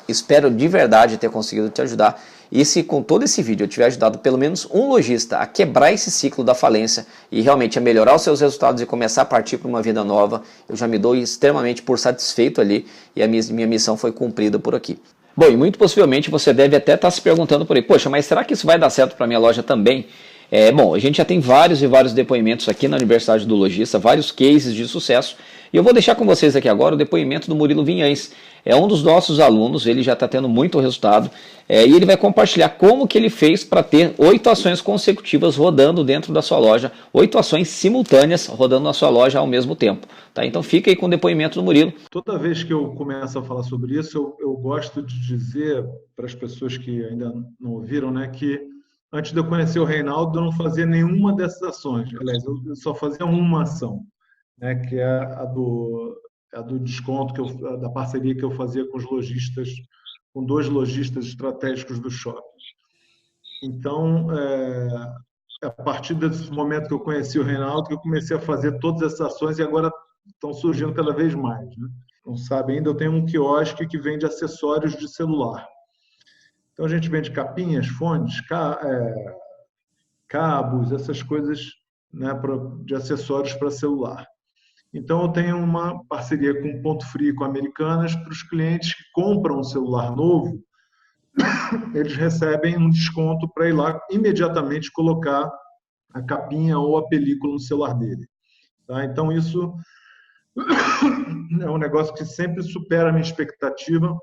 espero de verdade ter conseguido te ajudar, e se com todo esse vídeo eu tiver ajudado pelo menos um lojista a quebrar esse ciclo da falência e realmente a melhorar os seus resultados e começar a partir para uma vida nova, eu já me dou extremamente por satisfeito ali e a minha missão foi cumprida por aqui. Bom, e muito possivelmente você deve até estar se perguntando por aí, poxa, mas será que isso vai dar certo para a minha loja também? Bom, a gente já tem vários e vários depoimentos aqui na Universidade do Lojista, vários cases de sucesso, e eu vou deixar com vocês aqui agora o depoimento do Murilo Vinhães. É um dos nossos alunos, ele já está tendo muito resultado, e ele vai compartilhar como que ele fez para ter 8 ações consecutivas rodando dentro da sua loja, 8 ações simultâneas rodando na sua loja ao mesmo tempo. Tá? Então fica aí com o depoimento do Murilo. Toda vez que eu começo a falar sobre isso, eu gosto de dizer para as pessoas que ainda não ouviram, né, que antes de eu conhecer o Reinaldo, eu não fazia nenhuma dessas ações. Aliás, eu só fazia uma ação, né, que é a do desconto, da parceria que eu fazia com os lojistas, com 2 lojistas estratégicos do shopping. Então, a partir desse momento que eu conheci o Reinaldo, que eu comecei a fazer todas essas ações e agora estão surgindo cada vez mais, né? Não sabe ainda, eu tenho um quiosque que vende acessórios de celular. Então, a gente vende capinhas, fones, cabos, essas coisas, né, de acessórios para celular. Então, eu tenho uma parceria com Ponto Frio e com Americanas para os clientes que compram um celular novo, eles recebem um desconto para ir lá imediatamente colocar a capinha ou a película no celular dele. Tá? Então, isso é um negócio que sempre supera a minha expectativa.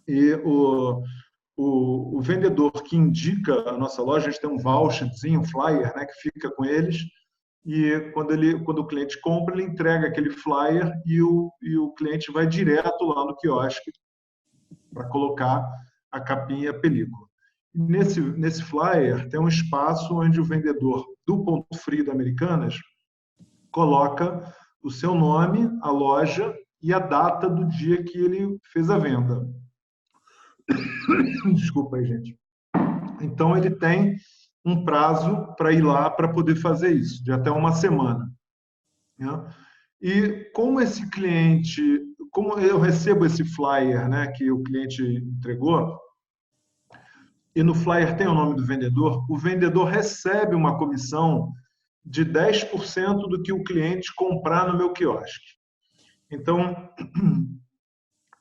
E o vendedor que indica a nossa loja, a gente tem um voucherzinho, um flyer, né, que fica com eles, e quando o cliente compra, ele entrega aquele flyer e o cliente vai direto lá no quiosque para colocar a capinha e a película. Nesse flyer tem um espaço onde o vendedor do Ponto Frio da Americanas coloca o seu nome, a loja e a data do dia que ele fez a venda. Desculpa aí, gente. Então, ele tem um prazo para ir lá para poder fazer isso, de até uma semana. Né? E como esse cliente, como eu recebo esse flyer, né, que o cliente entregou, e no flyer tem o nome do vendedor, o vendedor recebe uma comissão de 10% do que o cliente comprar no meu quiosque. Então,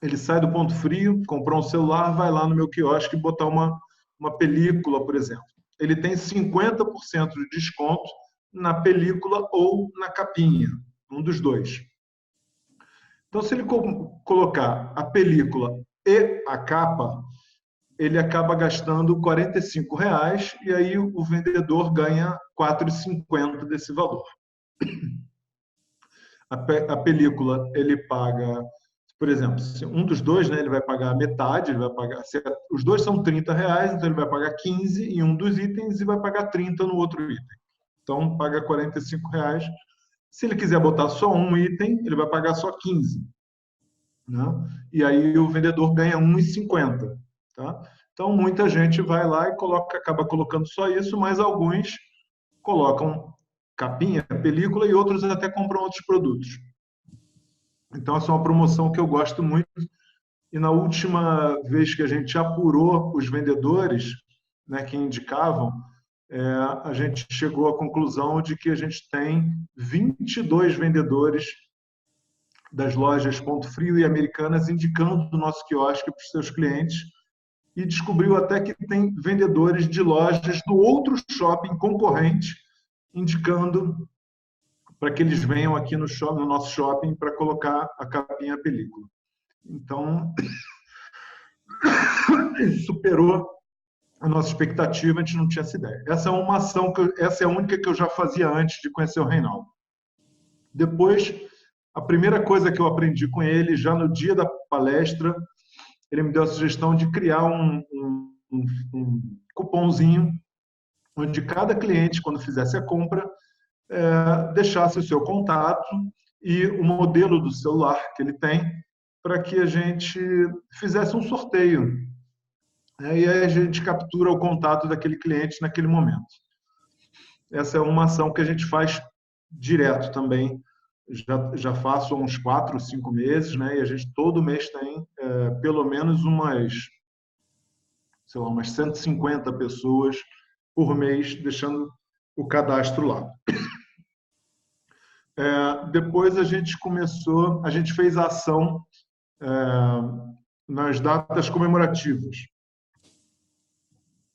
ele sai do Ponto Frio, comprou um celular, vai lá no meu quiosque e botar uma película, por exemplo. Ele tem 50% de desconto na película ou na capinha, um dos dois. Então, se ele colocar a película e a capa, ele acaba gastando R$ 45 e aí o vendedor ganha R$ 4,50 desse valor. A película ele paga, por exemplo, se um dos dois, né, ele vai pagar metade, ele vai pagar, os dois são R$ 30, então ele vai pagar 15 em um dos itens e vai pagar 30 no outro item. Então paga R$ 45. Se ele quiser botar só um item, ele vai pagar só 15. Né? E aí o vendedor ganha 1,50. Tá? Então muita gente vai lá e acaba colocando só isso, mas alguns colocam capinha, película e outros até compram outros produtos. Então essa é uma promoção que eu gosto muito. E na última vez que a gente apurou os vendedores, né, que indicavam, a gente chegou à conclusão de que a gente tem 22 vendedores das lojas Ponto Frio e Americanas indicando o nosso quiosque para os seus clientes e descobriu até que tem vendedores de lojas do outro shopping concorrente indicando para que eles venham aqui no nosso shopping para colocar a capinha e a película. Então, superou a nossa expectativa, a gente não tinha essa ideia. Essa é uma ação, essa é a única que eu já fazia antes de conhecer o Reinaldo. Depois, a primeira coisa que eu aprendi com ele, já no dia da palestra, ele me deu a sugestão de criar um cupomzinho, onde cada cliente, quando fizesse a compra, deixasse o seu contato e o modelo do celular que ele tem, para que a gente fizesse um sorteio. E aí a gente captura o contato daquele cliente naquele momento. Essa é uma ação que a gente faz direto também. Já faço há uns 4, 5 meses, né? E a gente todo mês tem pelo menos sei lá, umas 150 pessoas por mês deixando o cadastro lá. Depois a gente fez a ação é, nas datas comemorativas.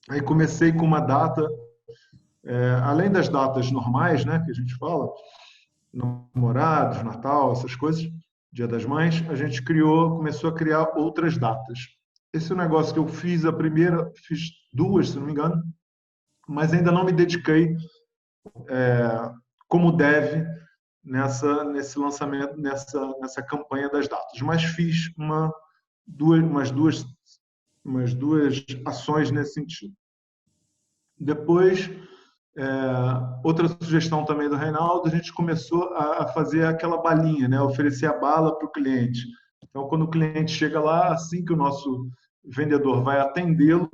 Aí comecei com uma data, além das datas normais, né, que a gente fala, namorados, Natal, essas coisas, Dia das Mães, a gente começou a criar outras datas. Esse é um negócio que eu fiz a primeira, fiz duas, se não me engano, mas ainda não me dediquei como deve nesse lançamento, nessa campanha das datas. Mas fiz umas duas ações nesse sentido. Depois, outra sugestão também do Reinaldo, a gente começou a fazer aquela balinha, né? Oferecer a bala para o cliente. Então, quando o cliente chega lá, assim que o nosso vendedor vai atendê-lo,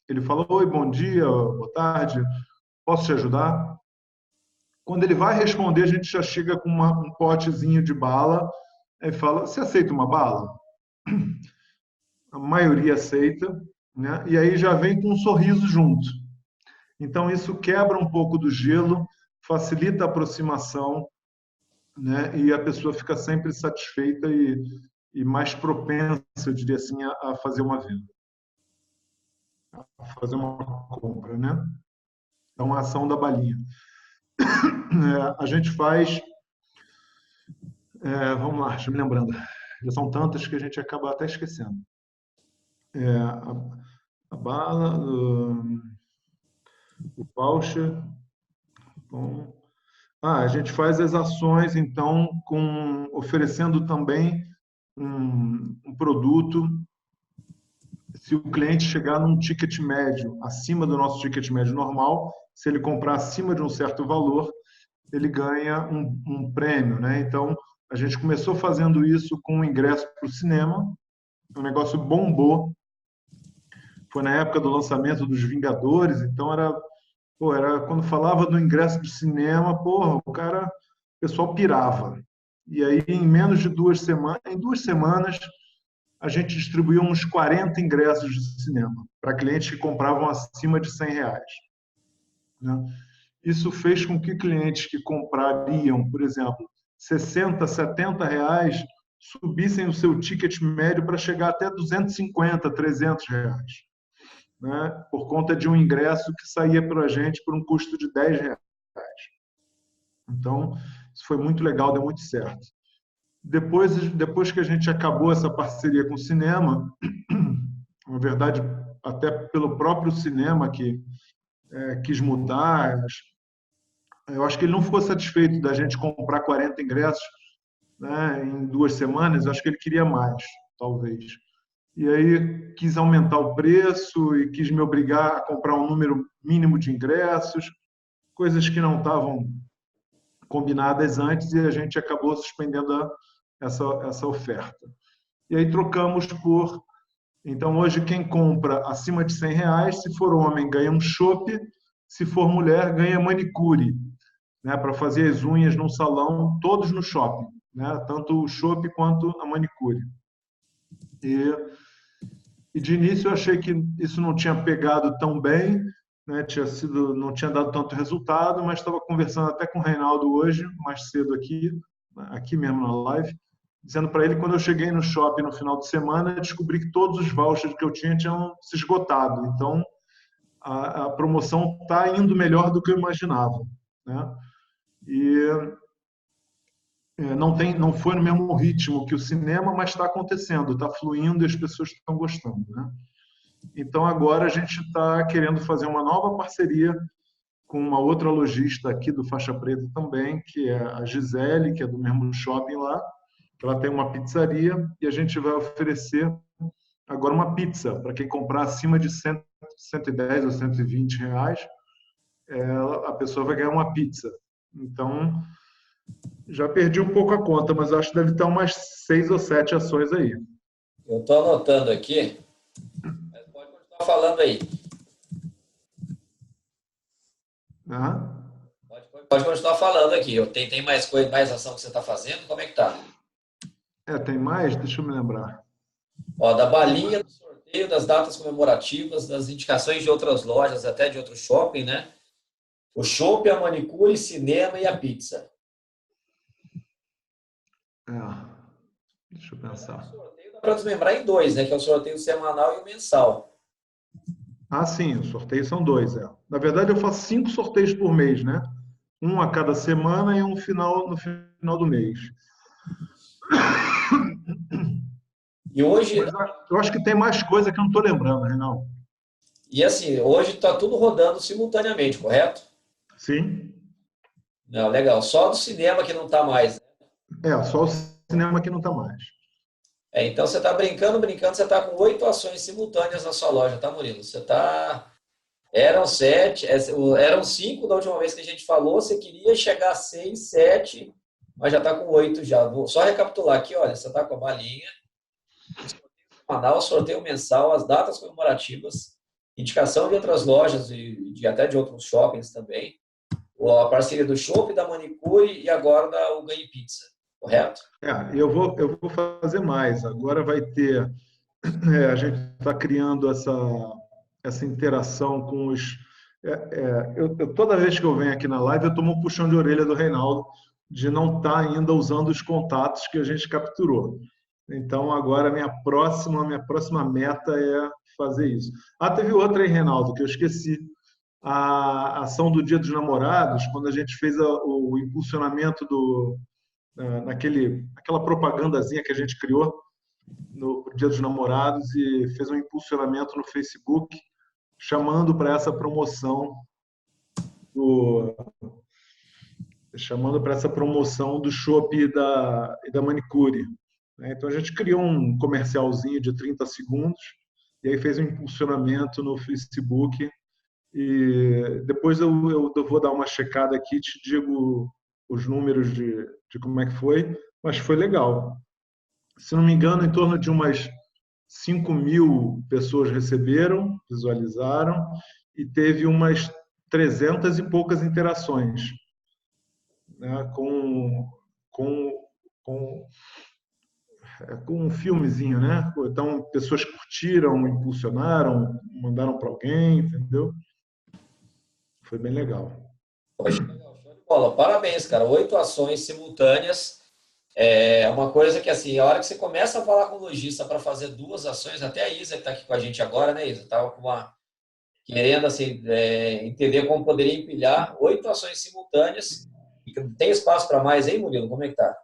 ele fala: oi, bom dia, boa tarde, posso te ajudar? Quando ele vai responder, a gente já chega com um potezinho de bala e fala: você aceita uma bala? A maioria aceita, né? E aí já vem com um sorriso junto. Então, isso quebra um pouco do gelo, facilita a aproximação, né? E a pessoa fica sempre satisfeita e mais propensa, eu diria assim, a fazer uma venda, a fazer uma compra, né? Então, a ação da balinha. A gente faz, vamos lá, deixa eu me lembrando, já são tantas que a gente acaba até esquecendo. A bala, o voucher, bom. A gente faz as ações, então, oferecendo também um produto. Se o cliente chegar num ticket médio, acima do nosso ticket médio normal, se ele comprar acima de um certo valor, ele ganha um prêmio, né? Então, a gente começou fazendo isso com o ingresso para o cinema, o negócio bombou. Foi na época do lançamento dos Vingadores, então era quando falava do ingresso do cinema, porra, o pessoal pirava. E aí, em menos de 2 semanas, em 2 semanas, a gente distribuiu uns 40 ingressos de cinema para clientes que compravam acima de R$ 100. Né? Isso fez com que clientes que comprariam, por exemplo, 60, R$ 70, subissem o seu ticket médio para chegar até R$ 250, R$ 300. Né? Por conta de um ingresso que saía para a gente por um custo de R$ 10. Então, isso foi muito legal, deu muito certo. Depois que a gente acabou essa parceria com o cinema, na verdade, até pelo próprio cinema que quis mudar, eu acho que ele não ficou satisfeito da gente comprar 40 ingressos, né, em 2 semanas, acho que ele queria mais, talvez. E aí quis aumentar o preço e quis me obrigar a comprar um número mínimo de ingressos, coisas que não estavam combinadas antes, e a gente acabou suspendendo essa oferta. E aí trocamos por... Então, hoje, quem compra acima de R$ 100, se for homem, ganha um chopp, se for mulher, ganha manicure, né, para fazer as unhas num salão, todos no shopping, né, tanto o chopp quanto a manicure. E de início eu achei que isso não tinha pegado tão bem, né, não tinha dado tanto resultado, mas estava conversando até com o Reinaldo hoje, mais cedo aqui mesmo na live, dizendo para ele que quando eu cheguei no shopping no final de semana, descobri que todos os vouchers que eu tinham se esgotado. Então, a promoção está indo melhor do que eu imaginava, né? E não foi no mesmo ritmo que o cinema, mas está acontecendo, está fluindo e as pessoas estão gostando, né? Então, agora a gente está querendo fazer uma nova parceria com uma outra lojista aqui do Faixa Preta também, que é a Gisele, que é do mesmo shopping lá. Ela tem uma pizzaria e a gente vai oferecer agora uma pizza para quem comprar acima de 110 ou R$ 120, a pessoa vai ganhar uma pizza. Então, já perdi um pouco a conta, mas acho que deve estar umas 6 ou 7 ações aí. Eu estou anotando aqui, mas pode continuar falando aí. Ah, Pode continuar falando aqui. Tem mais coisa, mais ação que você está fazendo? Como é que tá? tem mais? Deixa eu me lembrar. Ó, da balinha, do sorteio, das datas comemorativas, das indicações de outras lojas, até de outro shopping, né? O shopping, a manicure, cinema e a pizza. É, deixa eu O pensar. sorteio dá para desmembrar em dois, né? Que é o sorteio semanal e o mensal. Ah, sim, os sorteios são dois. Na verdade, eu faço 5 sorteios por mês, né? Um a cada semana e um no final do mês. E hoje, Mas eu acho que tem mais coisa que eu não estou lembrando, Reinaldo. e assim, hoje está tudo rodando simultaneamente, correto? Sim. Não, legal. Só do cinema que não está mais, né? Só o cinema que não está mais. Então você está brincando, você está com 8 ações simultâneas na sua loja, tá, Murilo? Você está. Eram 7, eram 5 da última vez que a gente falou, você queria chegar a 6, 7, mas já está com 8 já. Vou só recapitular aqui, olha, você está com a balinha, o sorteio semanal, o sorteio mensal, as datas comemorativas, indicação de outras lojas e até de outros shoppings também, a parceria do Chopp, da Manicure e agora o Ganhe Pizza, correto? Eu vou fazer mais. Agora vai ter. A gente está criando essa interação com os. Toda vez que eu venho aqui na live, eu tomo um puxão de orelha do Reinaldo de não estar ainda usando os contatos que a gente capturou. Então, agora a minha próxima meta é fazer isso. Ah, teve outra aí, Reinaldo, que eu esqueci. A ação do Dia dos Namorados, quando a gente fez o impulsionamento naquela propagandazinha que a gente criou no Dia dos Namorados e fez um impulsionamento no Facebook chamando para essa promoção do chamando para essa promoção do Chopp e da manicure, né? Então a gente criou um comercialzinho de 30 segundos e aí fez um impulsionamento no Facebook e depois eu vou dar uma checada aqui e te digo os números de como é que foi, mas foi legal. Se não me engano, em torno de umas 5.000 pessoas receberam, visualizaram, e teve umas 300 e poucas interações, né, com, com, com um filmezinho, né? Então, pessoas curtiram, impulsionaram, mandaram para alguém, entendeu? Foi bem legal. Poxa, legal, show de bola. Parabéns, cara. 8 ações simultâneas. É uma coisa que, assim, a hora que você começa a falar com o lojista para fazer 2 ações, até a Isa que está aqui com a gente agora, né, Isa? Estava querendo, assim, entender como poderia empilhar 8 ações simultâneas. E tem espaço para mais, hein, Murilo? Como é que tá?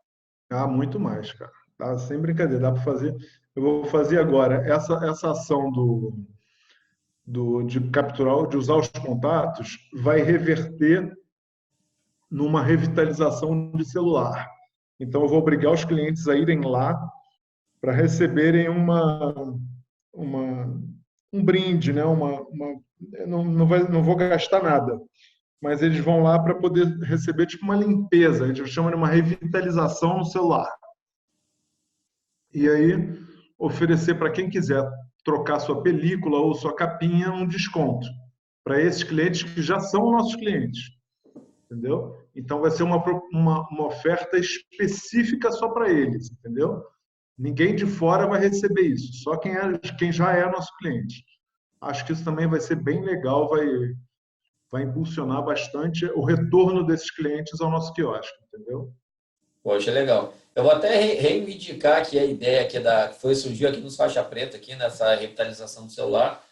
Ah, muito mais, cara. Tá? Sem brincadeira, dá para fazer. Eu vou fazer agora essa ação de capturar, de usar os contatos, vai reverter numa revitalização de celular. Então, eu vou obrigar os clientes a irem lá para receberem uma, um brinde, né? Não vou gastar nada, mas eles vão lá para poder receber tipo uma limpeza, a gente chama de uma revitalização no celular. E aí oferecer para quem quiser trocar sua película ou sua capinha um desconto para esses clientes que já são nossos clientes, entendeu? Então vai ser uma oferta específica só para eles, entendeu? Ninguém de fora vai receber isso, só quem já é nosso cliente. Acho que isso também vai ser bem legal, vai impulsionar bastante o retorno desses clientes ao nosso quiosque, entendeu? Poxa, legal. Eu vou até reivindicar aqui a ideia que surgiu aqui nos Faixa Preta, aqui nessa revitalização do celular,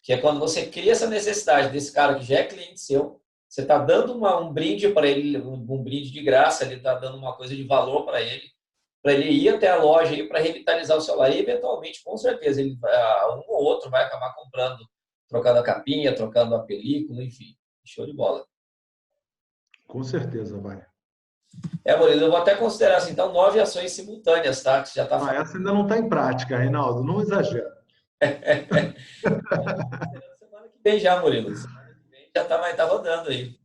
que é quando você cria essa necessidade desse cara que já é cliente seu, você está dando um brinde para ele, um brinde de graça, ele está dando uma coisa de valor para ele ir até a loja para revitalizar o celular. E, eventualmente, com certeza, um ou outro vai acabar comprando, trocando a capinha, trocando a película, enfim. Show de bola. Com certeza vai. Murilo, eu vou até considerar assim, então, 9 ações simultâneas, tá? Que você já está Ah, falando. essa ainda não está em prática, Reinaldo, não exagera. Semana que vem já, Murilo. Semana que vem já vai estar rodando aí.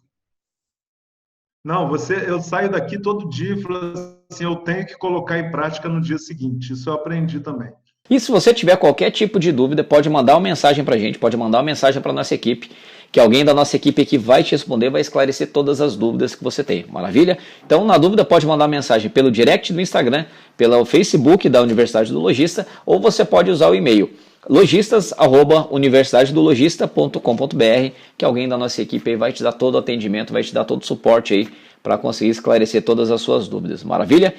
Não, eu saio daqui todo dia e falo assim, eu tenho que colocar em prática no dia seguinte. Isso eu aprendi também. E se você tiver qualquer tipo de dúvida, pode mandar uma mensagem para a gente, pode mandar uma mensagem para a nossa equipe, que alguém da nossa equipe aqui vai te responder, vai esclarecer todas as dúvidas que você tem. Maravilha? Então, na dúvida, pode mandar uma mensagem pelo direct do Instagram, pelo Facebook da Universidade do Logista, ou você pode usar o e-mail logistas@universidadedologista.com.br, que alguém da nossa equipe aí vai te dar todo o atendimento, vai te dar todo o suporte aí para conseguir esclarecer todas as suas dúvidas. Maravilha?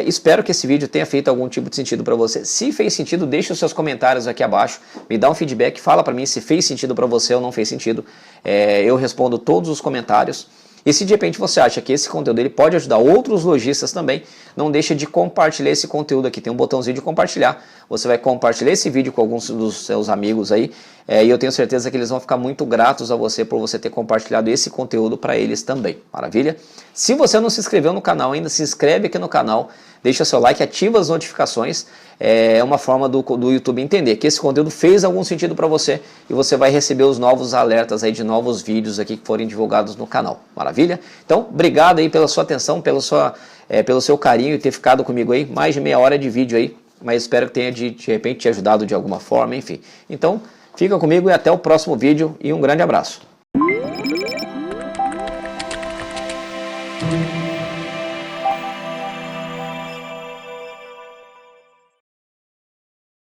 Espero que esse vídeo tenha feito algum tipo de sentido para você. Se fez sentido, deixe os seus comentários aqui abaixo, me dá um feedback, fala para mim se fez sentido para você ou não fez sentido. Eu respondo todos os comentários. E se de repente você acha que esse conteúdo ele pode ajudar outros lojistas também, não deixa de compartilhar esse conteúdo aqui. Tem um botãozinho de compartilhar. Você vai compartilhar esse vídeo com alguns dos seus amigos aí. E eu tenho certeza que eles vão ficar muito gratos a você por você ter compartilhado esse conteúdo para eles também. Maravilha? Se você não se inscreveu no canal ainda, se inscreve aqui no canal. Deixa seu like, ativa as notificações. É uma forma do YouTube entender que esse conteúdo fez algum sentido para você e você vai receber os novos alertas aí de novos vídeos aqui que forem divulgados no canal. Maravilha? Então, obrigado aí pela sua atenção, pelo seu carinho e ter ficado comigo aí. Mais de meia hora de vídeo aí, mas espero que tenha de repente te ajudado de alguma forma, enfim. Então, fica comigo e até o próximo vídeo e um grande abraço.